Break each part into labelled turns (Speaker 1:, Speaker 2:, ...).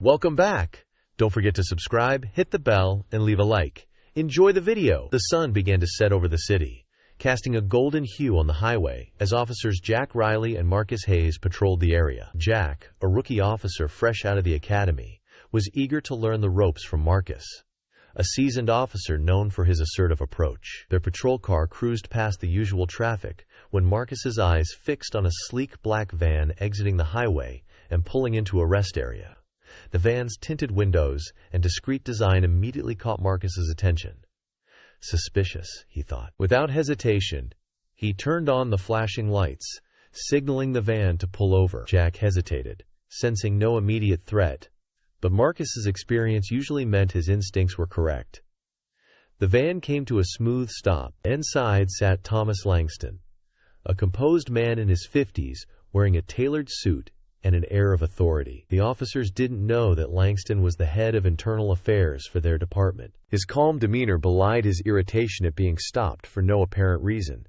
Speaker 1: Welcome back. Don't forget to subscribe, hit the bell, and leave a like. Enjoy the video. The sun began to set over the city, casting a golden hue on the highway as officers Jack Riley and Marcus Hayes patrolled the area. Jack, a rookie officer fresh out of the academy, was eager to learn the ropes from Marcus, a seasoned officer known for his assertive approach. Their patrol car cruised past the usual traffic when Marcus's eyes fixed on a sleek black van exiting the highway and pulling into a rest area. The van's tinted windows and discreet design immediately caught Marcus's attention. Suspicious, he thought. Without hesitation, he turned on the flashing lights, signaling the van to pull over. Jack hesitated, sensing no immediate threat, but Marcus's experience usually meant his instincts were correct. The van came to a smooth stop. Inside sat Thomas Langston, a composed man in his 50s, wearing a tailored suit and an air of authority. The officers didn't know that Langston was the head of internal affairs for their department. His calm demeanor belied his irritation at being stopped for no apparent reason.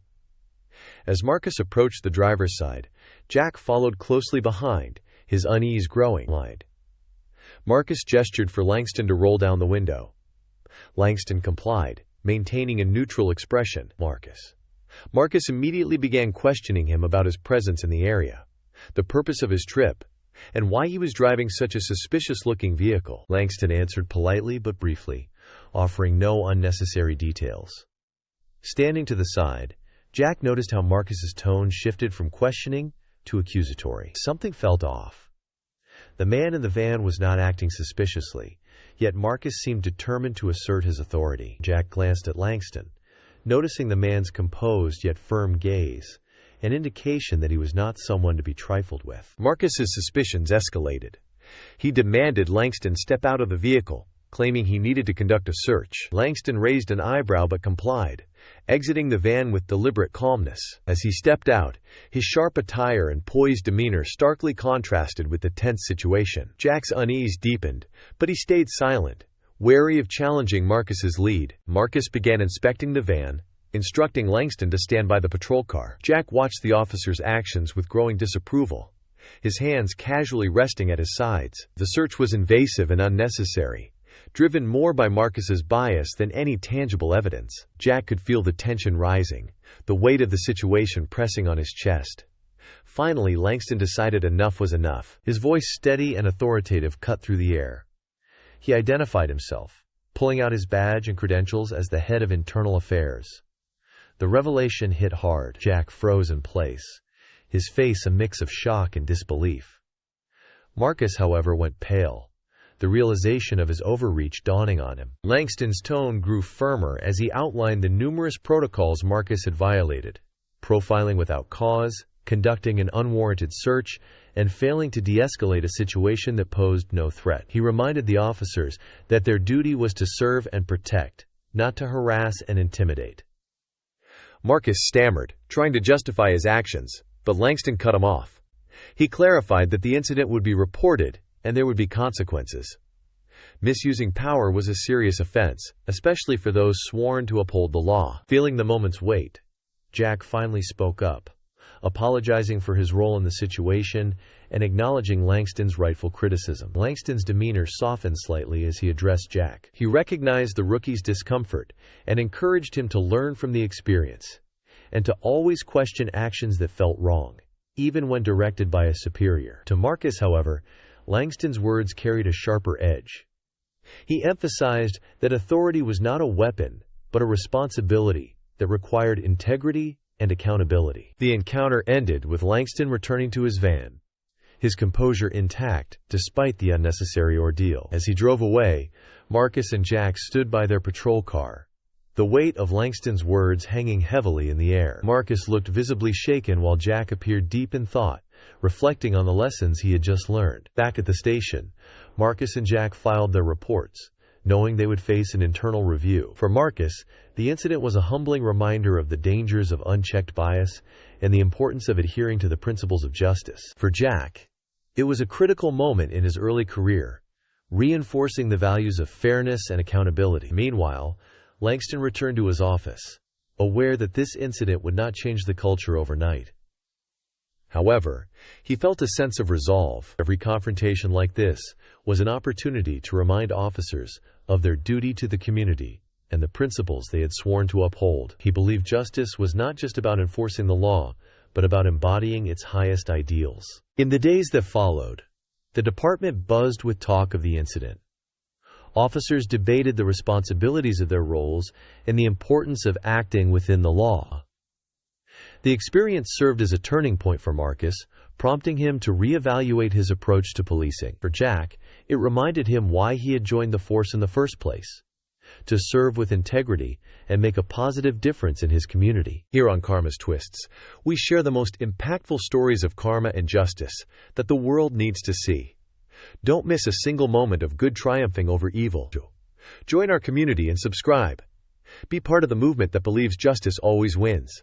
Speaker 1: As Marcus approached the driver's side, Jack followed closely behind, his unease growing. Marcus gestured for Langston to roll down the window. Langston complied, maintaining a neutral expression. Marcus immediately began questioning him about his presence in the area, the purpose of his trip, and why he was driving such a suspicious-looking vehicle. Langston answered politely but briefly, offering no unnecessary details. Standing to the side, Jack noticed how Marcus's tone shifted from questioning to accusatory. Something felt off. The man in the van was not acting suspiciously, yet Marcus seemed determined to assert his authority. Jack glanced at Langston, noticing the man's composed yet firm gaze, an indication that he was not someone to be trifled with. Marcus's suspicions escalated. He demanded Langston step out of the vehicle, claiming he needed to conduct a search. Langston raised an eyebrow but complied, exiting the van with deliberate calmness. As he stepped out, his sharp attire and poised demeanor starkly contrasted with the tense situation. Jack's unease deepened, but he stayed silent, wary of challenging Marcus's lead. Marcus began inspecting the van, instructing Langston to stand by the patrol car. Jack watched the officer's actions with growing disapproval, his hands casually resting at his sides. The search was invasive and unnecessary, driven more by Marcus's bias than any tangible evidence. Jack could feel the tension rising, the weight of the situation pressing on his chest. Finally, Langston decided enough was enough. His voice, steady and authoritative, cut through the air. He identified himself, pulling out his badge and credentials as the head of internal affairs. The revelation hit hard. Jack froze in place, his face a mix of shock and disbelief. Marcus, however, went pale, the realization of his overreach dawning on him. Langston's tone grew firmer as he outlined the numerous protocols Marcus had violated: profiling without cause, conducting an unwarranted search, and failing to de-escalate a situation that posed no threat. He reminded the officers that their duty was to serve and protect, not to harass and intimidate. Marcus stammered, trying to justify his actions, but Langston cut him off. He clarified that the incident would be reported and there would be consequences. Misusing power was a serious offense, especially for those sworn to uphold the law. Feeling the moment's weight, Jack finally spoke up, apologizing for his role in the situation and acknowledging Langston's rightful criticism. Langston's demeanor softened slightly as he addressed Jack. He recognized the rookie's discomfort and encouraged him to learn from the experience, and to always question actions that felt wrong, even when directed by a superior. To Marcus, however, Langston's words carried a sharper edge. He emphasized that authority was not a weapon, but a responsibility that required integrity and accountability. The encounter ended with Langston returning to his van, his composure intact despite the unnecessary ordeal. As he drove away, Marcus and Jack stood by their patrol car, the weight of Langston's words hanging heavily in the air. Marcus looked visibly shaken while Jack appeared deep in thought, reflecting on the lessons he had just learned. Back at the station, Marcus and Jack filed their reports, knowing they would face an internal review. For Marcus, the incident was a humbling reminder of the dangers of unchecked bias and the importance of adhering to the principles of justice. For Jack, it was a critical moment in his early career, reinforcing the values of fairness and accountability. Meanwhile, Langston returned to his office, aware that this incident would not change the culture overnight. However, he felt a sense of resolve. Every confrontation like this was an opportunity to remind officers of their duty to the community and the principles they had sworn to uphold. He believed justice was not just about enforcing the law, but about embodying its highest ideals. In the days that followed, the department buzzed with talk of the incident. Officers debated the responsibilities of their roles and the importance of acting within the law. The experience served as a turning point for Marcus, prompting him to reevaluate his approach to policing. For Jack, it reminded him why he had joined the force in the first place: to serve with integrity and make a positive difference in his community. Here on Karma's Twists, we share the most impactful stories of karma and justice that the world needs to see. Don't miss a single moment of good triumphing over evil. Join our community and subscribe. Be part of the movement that believes justice always wins.